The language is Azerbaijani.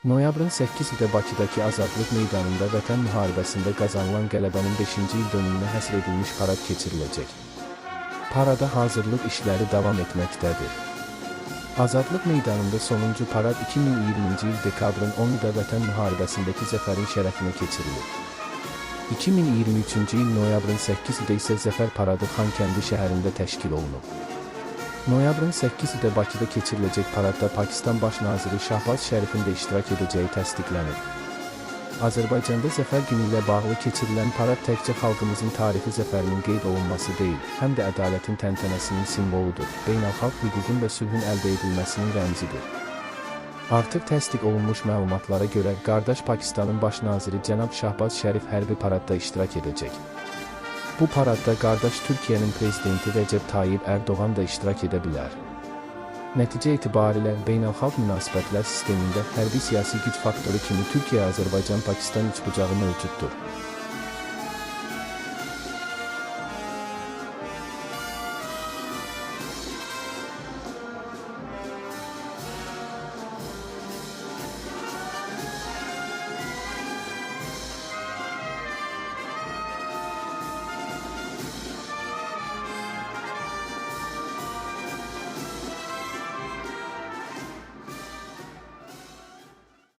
Noyabrın 8-də Bakıdakı Azadlıq Meydanında Vətən müharibəsində qazanılan qələbənin 5-ci il dönümünə həsr edilmiş parad keçiriləcək. Parada hazırlıq işləri davam etməkdədir. Azadlıq Meydanında sonuncu parad 2020-ci il dekabrın 10-da Vətən müharibəsindəki zəfərin şərəfinə keçirilir. 2023-cü il noyabrın 8-də isə Zəfər Paradı Xankəndi şəhərində təşkil olunub. Noyabrın 8-də Bakıda keçiriləcək paradda Pakistan Baş naziri Şahbaz Şərifin də iştirak edəcəyi təsdiqlənib. Azərbaycanda Zəfər günü ilə bağlı keçirilən parad təkcə xalqımızın tarixi zəfərinin qeyd olunması deyil, həm də ədalətin təntənəsinin simvoludur, beynəlxalq hüququn və sülhün əldə edilməsinin rəmzidir. Artıq təsdiq olunmuş məlumatlara görə qardaş Pakistanın baş naziri cənab Şahbaz Şərif hərbi paradda iştirak edəcək. Bu paradda qardaş Türkiyənin prezidenti Rəcəb Tayyib Ərdoğan da iştirak edə bilər. Nəticə etibarilə beynəlxalq münasibətlər sistemində hərbi siyasi güc faktoru kimi Türkiyə-Azərbaycan-Pakistan üçbucağı mövcuddur.